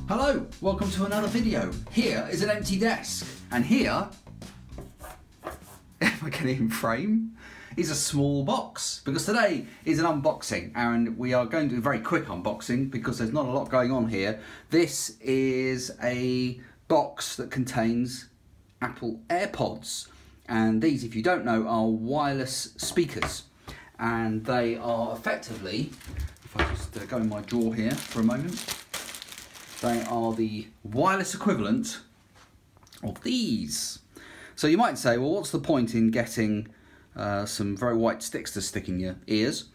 Hello, welcome to another video. Here is an empty desk, and here, if I can even frame, is a small box, because today is an unboxing, and we are going to do a very quick unboxing because there's not a lot going on here. This is a box that contains Apple AirPods, and these, if you don't know, are wireless speakers, and they are effectively, if I just go in my drawer here for a moment, they are the wireless equivalent of these. So you might say, well, what's the point in getting some very white sticks to stick in your ears?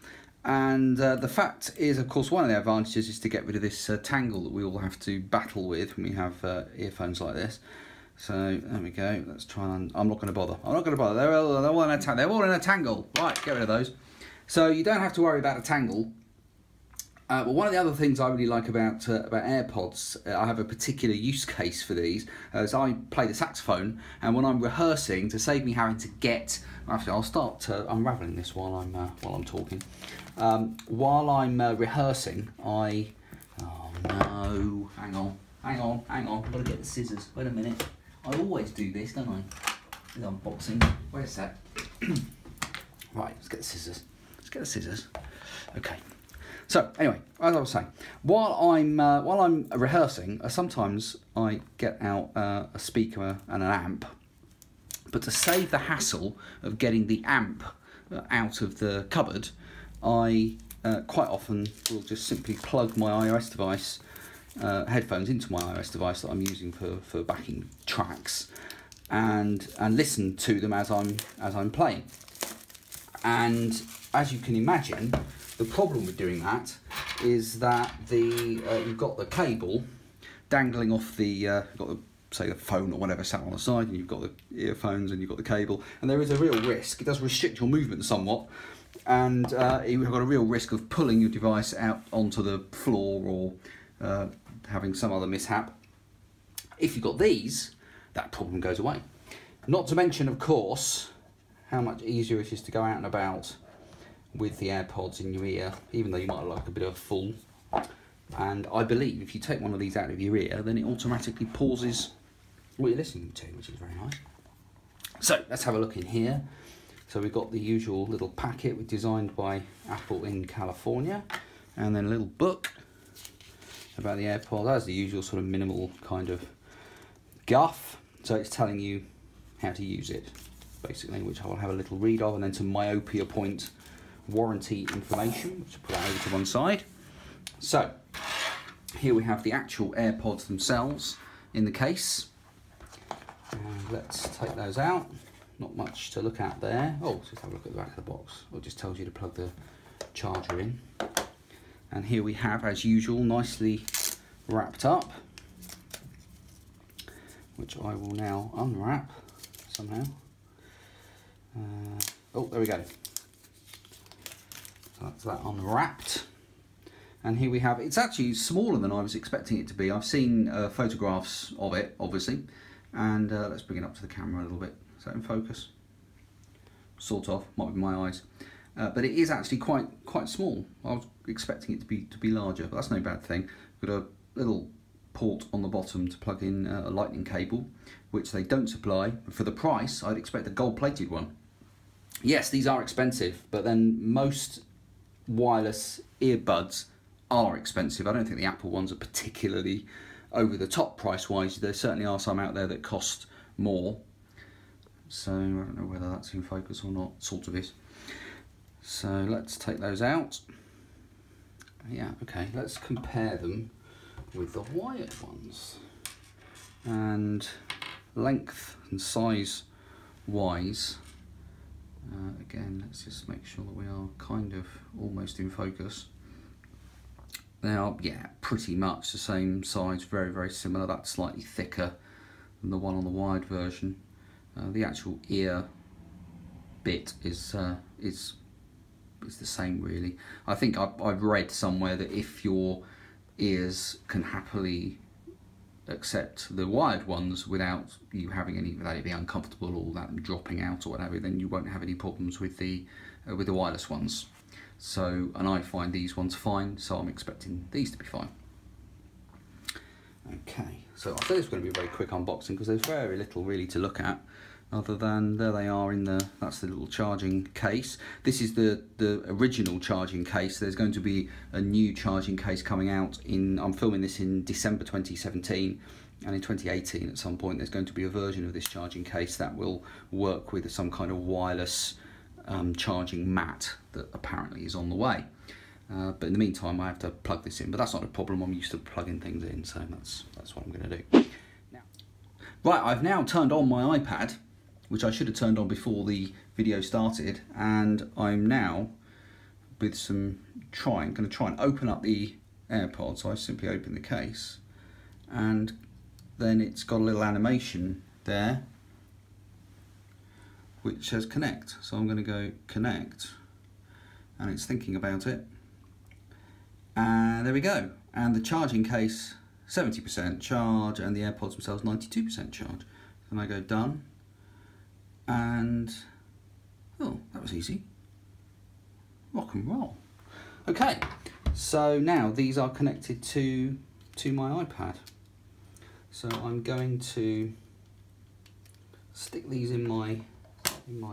And the fact is, of course, one of the advantages is to get rid of this tangle that we all have to battle with when we have earphones like this. So there we go. Let's try and. I'm not going to bother. I'm not going to bother. They're all in a tangle. Right, get rid of those. So you don't have to worry about a tangle. Well, one of the other things I really like about AirPods, I have a particular use case for these, as I play the saxophone, and when I'm rehearsing, to save me having to get, actually I'll start unravelling this while I'm talking. While I'm rehearsing, oh no, hang on, I've got to get the scissors. Wait a minute, I always do this, don't I? This unboxing. Where's that? Right, let's get the scissors. Okay. So anyway, as I was saying, while I'm rehearsing, sometimes I get out a speaker and an amp, but to save the hassle of getting the amp out of the cupboard, I quite often will just simply plug my iOS device headphones into my iOS device that I'm using for backing tracks, and listen to them as I'm playing. And as you can imagine, the problem with doing that is that you've got the cable dangling off the say the phone or whatever sat on the side, and you've got the earphones and you've got the cable, and there is a real risk. It does restrict your movement somewhat, and you've got a real risk of pulling your device out onto the floor or having some other mishap. If you've got these, that problem goes away. Not to mention, of course, how much easier it is to go out and about with the AirPods in your ear, even though you might look like a bit of a fool. And I believe if you take one of these out of your ear, then it automatically pauses what you're listening to, which is very nice. So let's have a look in here. So we've got the usual little packet designed by Apple in California, and then a little book about the AirPods. That's the usual sort of minimal kind of guff. So it's telling you how to use it, basically, which I will have a little read of, and then some myopia point warranty information, which I'll put that over to one side. So here we have the actual AirPods themselves in the case, and let's take those out. Not much to look at there. Oh, let's just have a look at the back of the box. It just tells you to plug the charger in. And here we have, as usual, nicely wrapped up, which I will now unwrap somehow. Oh, there we go. So that's that unwrapped. And here we have, it's actually smaller than I was expecting it to be. I've seen photographs of it, obviously. And let's bring it up to the camera a little bit. Is that in focus? Sort of, might be my eyes. But it is actually quite small. I was expecting it to be larger, but that's no bad thing. We've got a little port on the bottom to plug in a lightning cable, which they don't supply. For the price, I'd expect a gold-plated one. Yes, these are expensive, but then most wireless earbuds are expensive. I don't think the Apple ones are particularly over the top price-wise. There certainly are some out there that cost more. So I don't know whether that's in focus or not. Sort of is. So let's take those out. Yeah, okay, let's compare them with the wired ones. And length and size wise, again, let's just make sure that we are kind of almost in focus. They are, yeah, pretty much the same size, very, very similar. That's slightly thicker than the one on the wired version. The actual ear bit is the same, really. I think I've read somewhere that if your ears can happily accept the wired ones without you having any, without it being uncomfortable or that dropping out or whatever, then you won't have any problems with the wireless ones. So, and I find these ones fine, so I'm expecting these to be fine. Okay, so I said it's going to be a very quick unboxing because there's very little really to look at, other than there they are in that's the little charging case. This is the original charging case. There's going to be a new charging case coming out I'm filming this in December 2017, and in 2018 at some point there's going to be a version of this charging case that will work with some kind of wireless charging mat that apparently is on the way. But in the meantime I have to plug this in, but that's not a problem. I'm used to plugging things in, so that's what I'm going to do. Now, right, I've now turned on my iPad, which I should have turned on before the video started, and I'm now with going to try and open up the AirPods. So I simply open the case, and then it's got a little animation there which says connect. So I'm going to go connect, and it's thinking about it, and there we go. And the charging case 70% charge, and the AirPods themselves 92% charge. And I go done, and oh, that was easy. Rock and roll. Okay, so now these are connected to my iPad. So I'm going to stick these in my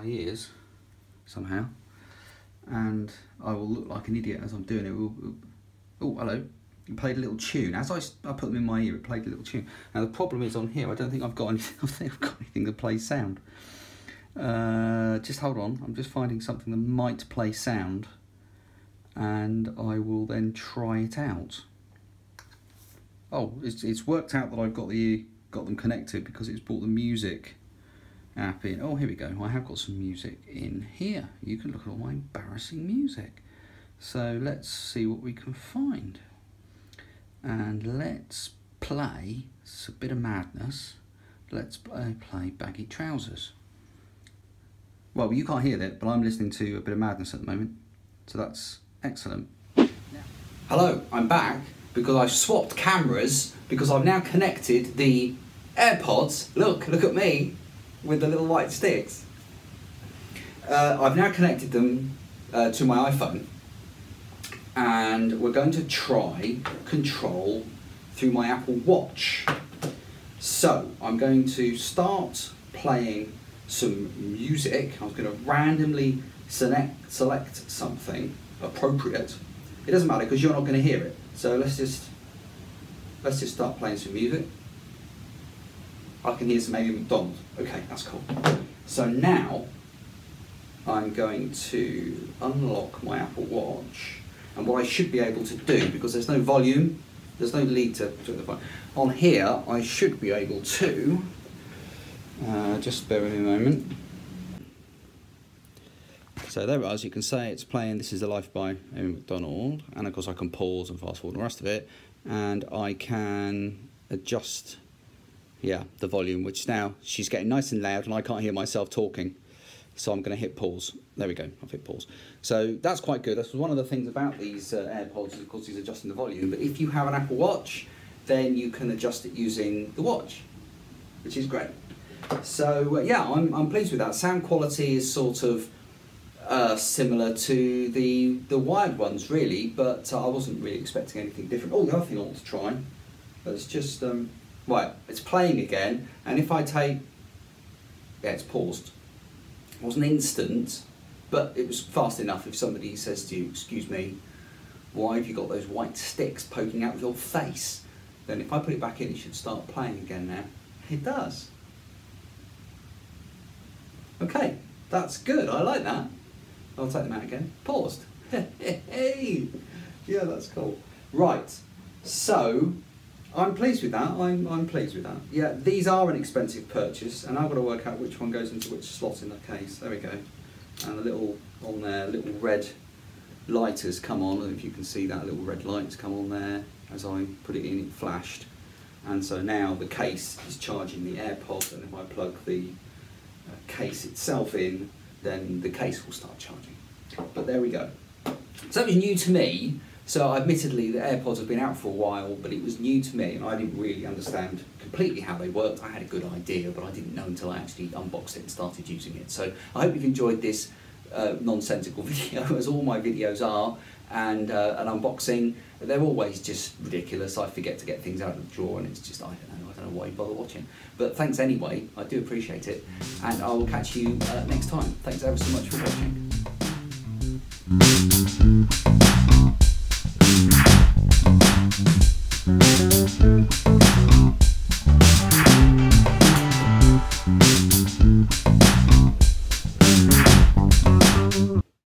ears somehow, and I will look like an idiot as I'm doing it. Oh, hello. It played a little tune. As I put them in my ear, it played a little tune. Now the problem is on here, I don't think I've got anything. I think I've got anything that plays sound. Just hold on. I'm just finding something that might play sound, and I will then try it out. Oh, it's worked out that I've got them connected because it's brought the music app in. Oh, here we go. I have got some music in here. You can look at all my embarrassing music. So let's see what we can find. And let's play, it's a bit of madness, let's play Baggy Trousers. Well, you can't hear that, but I'm listening to a bit of madness at the moment, so that's excellent. Hello, I'm back because I've swapped cameras, because I've now connected the AirPods, look at me, with the little white sticks. I've now connected them to my iPhone, and we're going to try control through my Apple Watch. So I'm going to start playing some music. I'm going to randomly select something appropriate. It doesn't matter because you're not going to hear it. So let's just start playing some music. I can hear some maybe McDonald's. Okay, that's cool. So now I'm going to unlock my Apple Watch. And what I should be able to do, because there's no volume, there's no lead to the phone. On here, I should be able to, just bear with me a moment. So there, as you can say, it's playing This Is the Life by Amy McDonald, and of course I can pause and fast forward and the rest of it, and I can adjust, the volume, which now she's getting nice and loud and I can't hear myself talking. So I'm going to hit pause. There we go, I've hit pause. So that's quite good. That's one of the things about these AirPods, of course, is adjusting the volume. But if you have an Apple Watch, then you can adjust it using the watch, which is great. So yeah, I'm pleased with that. Sound quality is sort of similar to the wired ones, really, but I wasn't really expecting anything different. Oh, the other thing I want to try, let's just, right, it's playing again, and if I take, it's paused. It wasn't instant, but it was fast enough. If somebody says to you, excuse me, why have you got those white sticks poking out of your face? Then if I put it back in, it should start playing again now. It does. Okay, that's good, I like that. I'll take them out again. Paused. Hey, yeah, that's cool. Right, so I'm pleased with that. I'm pleased with that. Yeah, these are an expensive purchase, and I've got to work out which one goes into which slot in the case. There we go. And the little on there, little red light has come on. I don't know if you can see that little red light's come on there. As I put it in, it flashed, and so now the case is charging the AirPods. And if I plug the case itself in, then the case will start charging. But there we go. So that was new to me. So admittedly, the AirPods have been out for a while, but it was new to me, and I didn't really understand completely how they worked. I had a good idea, but I didn't know until I actually unboxed it and started using it. So I hope you've enjoyed this nonsensical video, as all my videos are, and an unboxing. They're always just ridiculous. I forget to get things out of the drawer, and it's just, I don't know why you bother watching. But thanks anyway, I do appreciate it, and I will catch you next time. Thanks ever so much for watching.